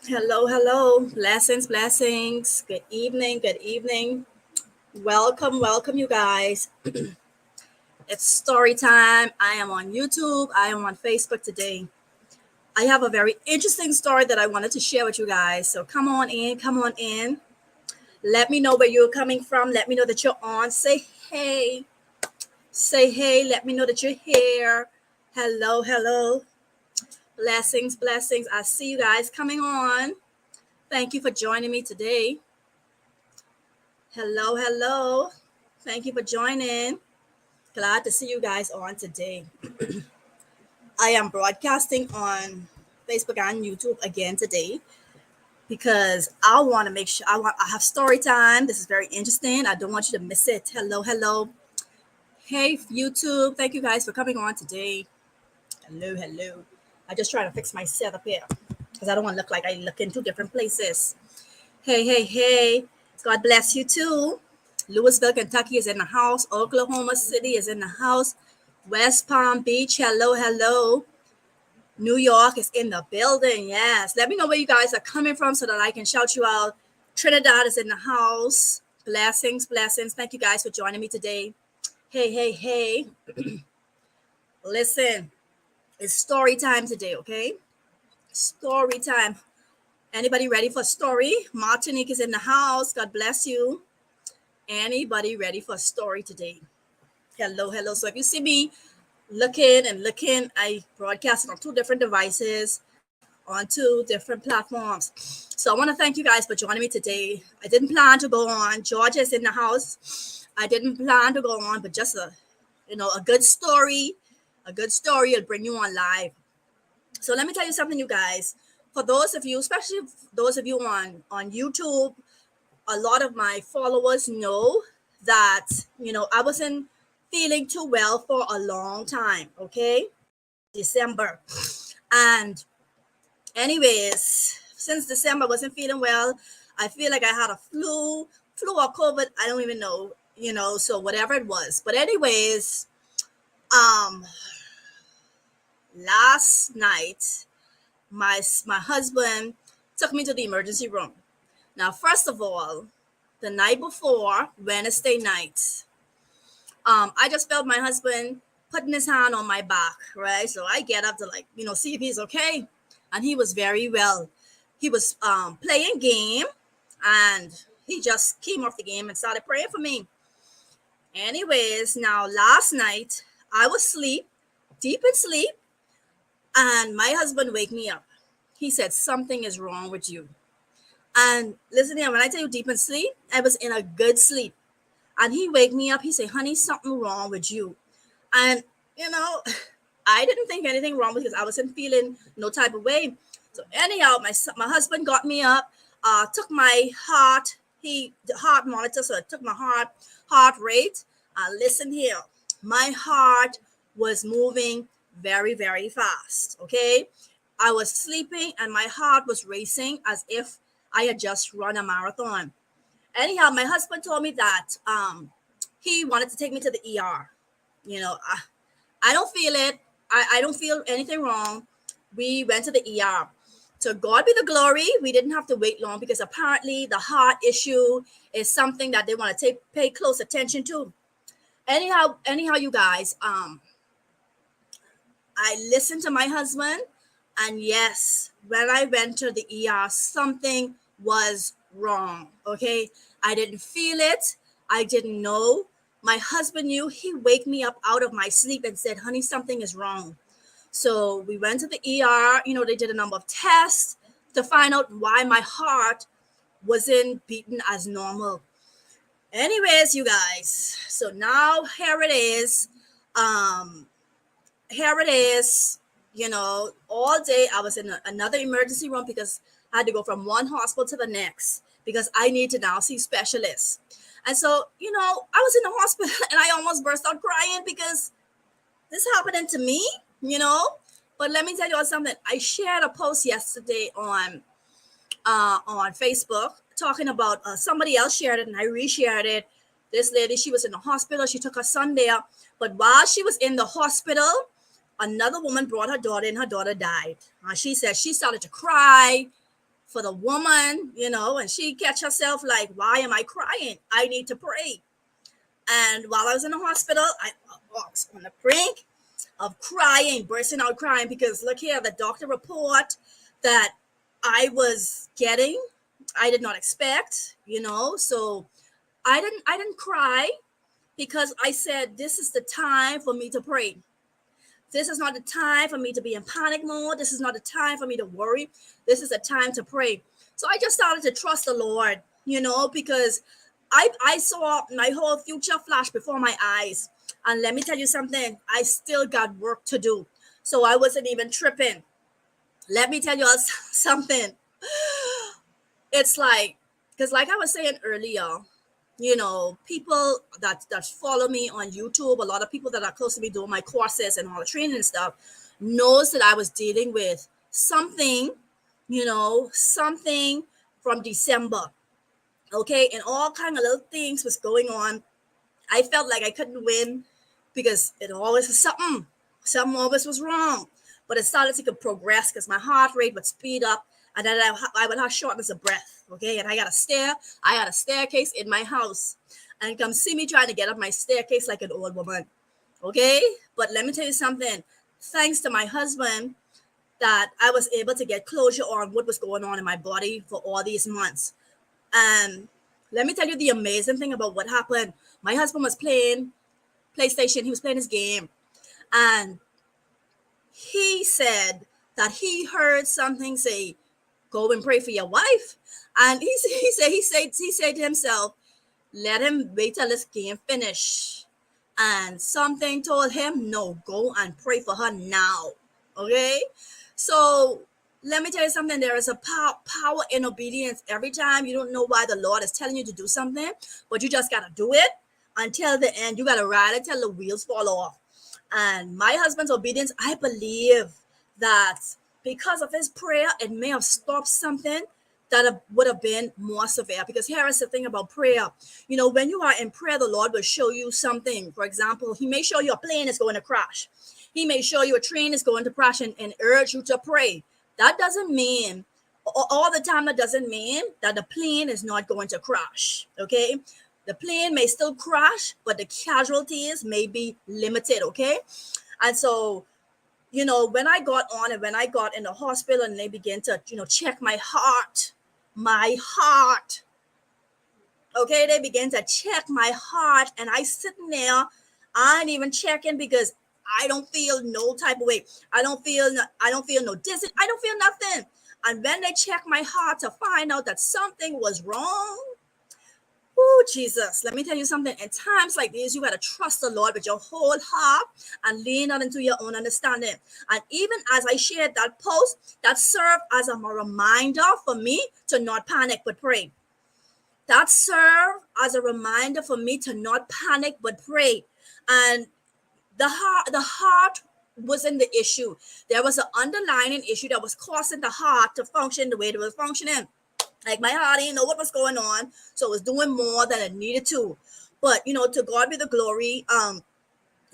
Hello, hello. Blessings, blessings. Good evening, good evening. Welcome, welcome, you guys. It's story time. I am on YouTube. I am on Facebook today. I have a very interesting story that I wanted to share with you guys. So come on in, come on in. Let me know where you're coming from. Let me know that you're on. Hey. Say hey. Let me know that you're here. Hello, hello. Blessings, blessings. I see you guys coming on. Thank you for joining me today. Hello, hello. Thank you for joining. Glad to see you guys on today. I am broadcasting on Facebook and YouTube again today because I want to make sure I have story time. This is very interesting. I don't want you to miss it. Hello, hello. Hey YouTube, thank you guys for coming on today. Hello, hello. I just trying to fix my setup here because I don't want to look like I look in two different places. Hey, hey, hey. God bless you too. Louisville, Kentucky is in the house. Oklahoma City is in the house. West Palm Beach, hello, hello. New York is in the building. Yes. Let me know where you guys are coming from so that I can shout you out. Trinidad is in the house. Blessings, blessings. Thank you guys for joining me today. Hey, hey, hey. Listen, it's story time today, okay? Story time. Anybody ready for a story? Martinique is in the house. God bless you. Anybody ready for a story today? Hello, hello. So if you see me looking, I broadcast on two different devices on two different platforms. So I want to thank you guys for joining me today. I didn't plan to go on. Georgia is in the house. I didn't plan to go on, but just a good story, will bring you on live. So let me tell you something, you guys. For those of you, especially those of you on YouTube, a lot of my followers know that I wasn't feeling too well for a long time. Okay, December, and anyways, since December I wasn't feeling well. I feel like I had a flu or COVID. I don't even know. So whatever it was. But anyways, um, last night my husband took me to the emergency room. Now, first of all, the night before, Wednesday night, I just felt my husband putting his hand on my back, right? So I get up to see if he's okay, and he was very well. He was playing game, and he just came off the game and started praying for me. Anyways, now last night I was asleep, deep in sleep, and my husband wake me up. He said something is wrong with you. And listen here, when I tell you deep in sleep, I was in a good sleep. And he wake me up. He say, "Honey, something wrong with you." And you know, I didn't think anything wrong because I wasn't feeling no type of way. So anyhow, my husband got me up, took my heart, the heart monitor, so I took my heart rate. Listen here, my heart was moving very very fast. Okay, I was sleeping and my heart was racing as if I had just run a marathon. Anyhow, my husband told me that he wanted to take me to the ER. You know, I don't feel it. I don't feel anything wrong. We went to the ER. So God be the glory. We didn't have to wait long because apparently the heart issue is something that they want to pay close attention to. Anyhow, you guys, I listened to my husband, and yes, when I went to the ER, something was wrong. Okay, I didn't feel it. I didn't know. My husband knew. He wake me up out of my sleep and said, "Honey, something is wrong." So we went to the ER. They did a number of tests to find out why my heart wasn't beating as normal. Anyways, you guys, so now Um, here it is. All day I was in another emergency room because I had to go from one hospital to the next because I need to now see specialists. And so, I was in the hospital and I almost burst out crying because this happening to me, you know. But let me tell you all something. I shared a post yesterday on Facebook talking about somebody else shared it and I reshared it. This lady, she was in the hospital. She took her son there. But while she was in the hospital, another woman brought her daughter and her daughter died. She said she started to cry for the woman, and she catch herself like, why am I crying? I need to pray. And while I was in the hospital, I was on the brink of crying, bursting out crying, because look here, the doctor report that I was getting, I did not expect, so I didn't cry, because I said, this is the time for me to pray. This is not the time for me to be in panic mode. This is not the time for me to worry. This is the time to pray. So I just started to trust the Lord, because I saw my whole future flash before my eyes. And let me tell you something, I still got work to do. So I wasn't even tripping. Let me tell you all something. It's like, because like I was saying earlier, people that follow me on YouTube, a lot of people that are close to me doing my courses and all the training and stuff, knows that I was dealing with something, something from December. Okay, and all kind of little things was going on. I felt like I couldn't win, because it always was something always was wrong. But it started to progress, because my heart rate would speed up, and then I would have shortness of breath. Okay, and I got a staircase in my house, and come see me trying to get up my staircase like an old woman. Okay, but let me tell you something. Thanks to my husband, that I was able to get closure on what was going on in my body for all these months. And let me tell you the amazing thing about what happened. My husband was playing PlayStation. He was playing his game, and he said that he heard something say, "Go and pray for your wife." And he said to himself, "Let him wait till this game finish." And something told him, "No, go and pray for her now." Okay, so let me tell you something. There is a power in obedience. Every time, you don't know why the Lord is telling you to do something, but you just gotta do it until the end. You gotta ride it till the wheels fall off. And my husband's obedience, I believe that because of his prayer, it may have stopped something that would have been more severe. Because here is the thing about prayer. When you are in prayer, the Lord will show you something. For example, he may show you a plane is going to crash. He may show you a train is going to crash, and urge you to pray. That doesn't mean, all the time, that doesn't mean that the plane is not going to crash. Okay, the plane may still crash, but the casualties may be limited. Okay, and so, when I got on, and when I got in the hospital, and they began to, check my heart. Okay, they began to check my heart, and I sitting there, I ain't even checking, because I don't feel no type of way. I don't feel no dizzy. I don't feel nothing. And when they check my heart to find out that something was wrong, oh, Jesus, let me tell you something. In times like these, you got to trust the Lord with your whole heart and lean not into your own understanding. And even as I shared that post, that served as a reminder for me to not panic but pray. That served as a reminder for me to not panic but pray. And the heart wasn't the issue. There was an underlying issue that was causing the heart to function the way it was functioning. Like, my heart didn't know what was going on, so it was doing more than it needed to. But to God be the glory.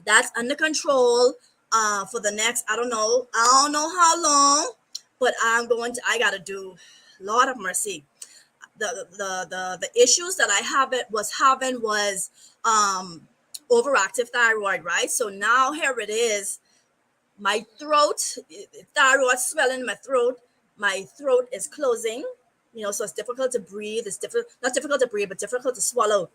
That's under control. For the next, I don't know how long, but I gotta do. Lord of mercy. The issues that I was overactive thyroid, right? So now here it is. My throat, thyroid swelling in my throat. My throat is closing. So it's difficult to breathe. It's not difficult to breathe, but difficult to swallow.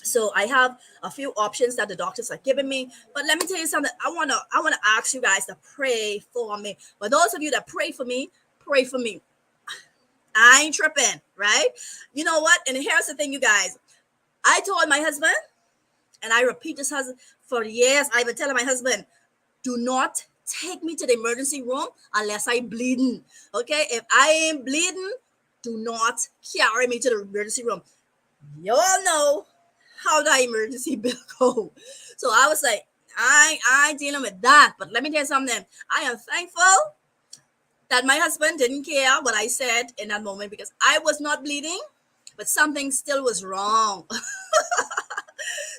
So I have a few options that the doctors are giving me. But let me tell you something. I wanna ask you guys to pray for me. For those of you that pray for me, pray for me. I ain't tripping, right? You know what? And here's the thing, you guys. I told my husband, and I repeat this husband for years. I've been telling my husband, do not take me to the emergency room unless I'm bleeding. Okay? If I ain't bleeding, do not carry me to the emergency room. You all know how the emergency bill go. So I was like, I ain't dealing with that. But let me tell you something. I am thankful that my husband didn't care what I said in that moment, because I was not bleeding, but something still was wrong.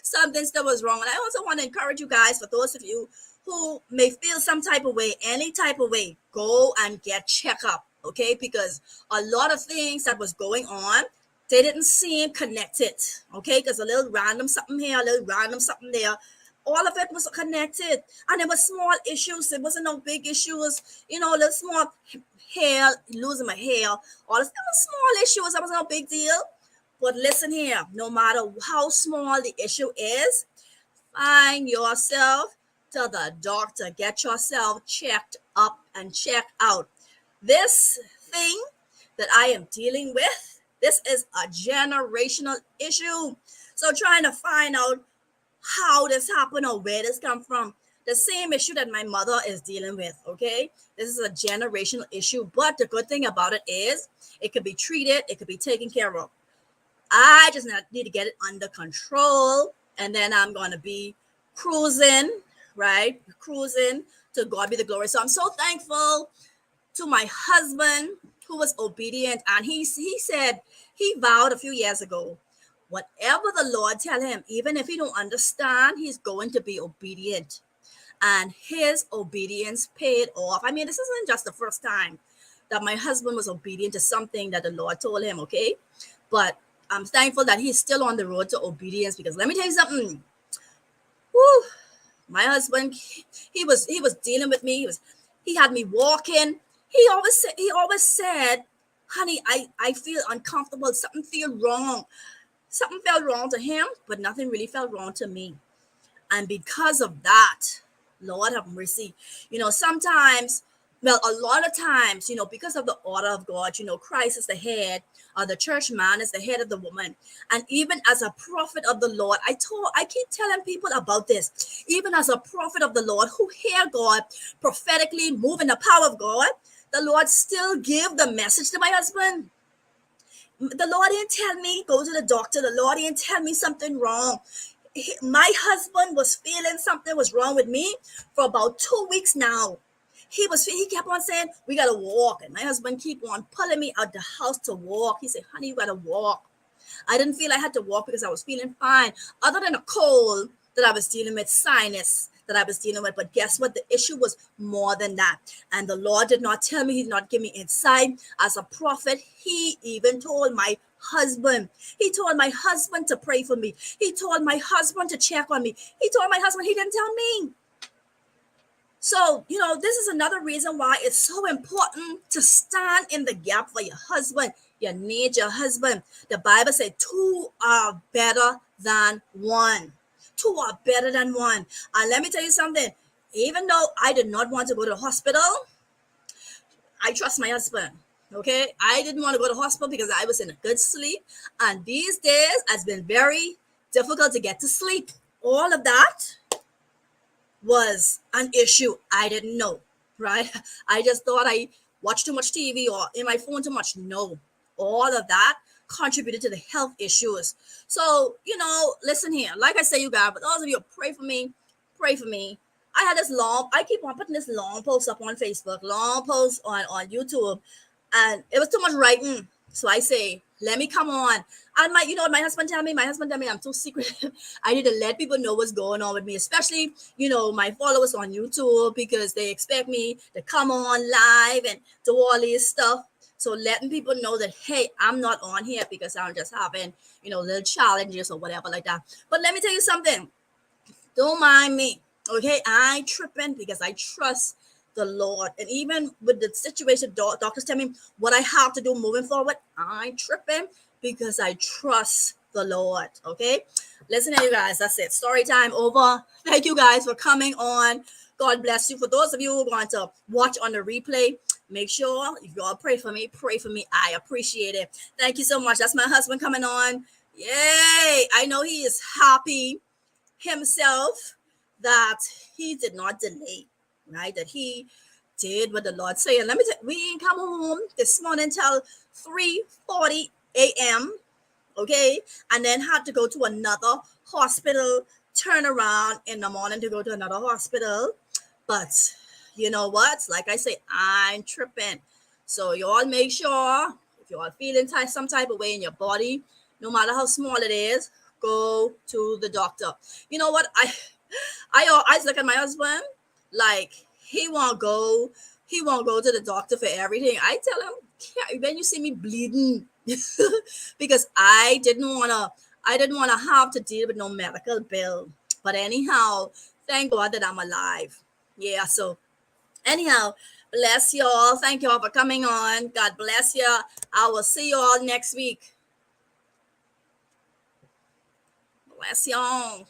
Something still was wrong. And I also want to encourage you guys, for those of you who may feel some type of way, any type of way, go and get checked up. okay? Because a lot of things that was going on, they didn't seem connected, okay? Because a little random something here, a little random something there, all of it was connected, and it was small issues. It wasn't no big issues, little small hair, losing my hair, all this. It was small issues. That was no big deal. But listen here, no matter how small the issue is, find yourself to the doctor. Get yourself checked up and checked out. This thing that I am dealing with, this is a generational issue. So trying to find out how this happened or where this come from. The same issue that my mother is dealing with, okay? This is a generational issue, but the good thing about it is it could be treated, it could be taken care of. I just need to get it under control, and then I'm going to be cruising, right? Cruising, to God be the glory. So I'm so thankful to my husband who was obedient, and he said, he vowed a few years ago, whatever the Lord tell him, even if he don't understand, he's going to be obedient. And his obedience paid off. I mean, this isn't just the first time that my husband was obedient to something that the Lord told him, okay? But I'm thankful that he's still on the road to obedience, because let me tell you something. Woo, my husband, he was dealing with me. He had me walking. He always said, honey, I feel uncomfortable. Something feel wrong. Something felt wrong to him, but nothing really felt wrong to me. And because of that, Lord have mercy. Sometimes, well, a lot of times, because of the order of God, Christ is the head, the church man is the head of the woman. And even as a prophet of the Lord, I keep telling people about this. Even as a prophet of the Lord who hear God prophetically move in the power of God, the Lord still give the message to my husband. The Lord didn't tell me go to the doctor. The Lord didn't tell me something wrong. My husband was feeling something was wrong with me for about 2 weeks now. He kept on saying, we gotta walk. And my husband keep on pulling me out the house to walk. He said, honey, you gotta walk. I didn't feel I had to walk because I was feeling fine, other than a cold that I was dealing with, sinus that I was dealing with. But guess what? The issue was more than that. And the Lord did not tell me, he did not give me insight. As a prophet, he even told my husband. He told my husband to pray for me. He told my husband to check on me. He told my husband, he didn't tell me. So, this is another reason why it's so important to stand in the gap for your husband. You need your husband. The Bible said two are better than one. Two are better than one. And let me tell you something. Even though I did not want to go to the hospital, I trust my husband. Okay. I didn't want to go to the hospital because I was in a good sleep. And these days has been very difficult to get to sleep. All of that was an issue I didn't know, right? I just thought I watched too much TV or in my phone too much. No, all of that contributed to the health issues. So, listen here. Like I say, you guys, but those of you pray for me, pray for me. I keep on putting this long post up on Facebook, long post on YouTube, and it was too much writing. So I say, let me come on. And my husband tell me, I'm too secretive. I need to let people know what's going on with me, especially, my followers on YouTube, because they expect me to come on live and do all this stuff. So letting people know that, hey, I'm not on here because I'm just having, little challenges or whatever like that. But let me tell you something. Don't mind me. Okay. I ain't tripping because I trust the Lord. And even with the situation, doctors tell me what I have to do moving forward, I ain't tripping because I trust the Lord. Okay. Listen to you guys. That's it. Story time over. Thank you guys for coming on. God bless you. For those of you who are going to watch on the replay, make sure if you all pray for me, pray for me. I appreciate it. Thank you so much. That's my husband coming on. Yay. I know he is happy himself that he did not delay, right? That he did what the Lord said. And let me tell you, we didn't come home this morning till 3:40 a.m. Okay, and then had to go to another hospital, turn around in the morning to go to another hospital. But you know what? Like I say, I'm tripping. So you all make sure if you are feeling some type of way in your body, no matter how small it is, go to the doctor. You know what? I always look at my husband like he won't go. He won't go to the doctor for everything. I tell him, "Yeah, when you see me bleeding," because I didn't wanna have to deal with no medical bill. But anyhow, thank God that I'm alive. Yeah. So anyhow, bless you all. Thank you all for coming on. God bless you. I will see you all next week. Bless you all.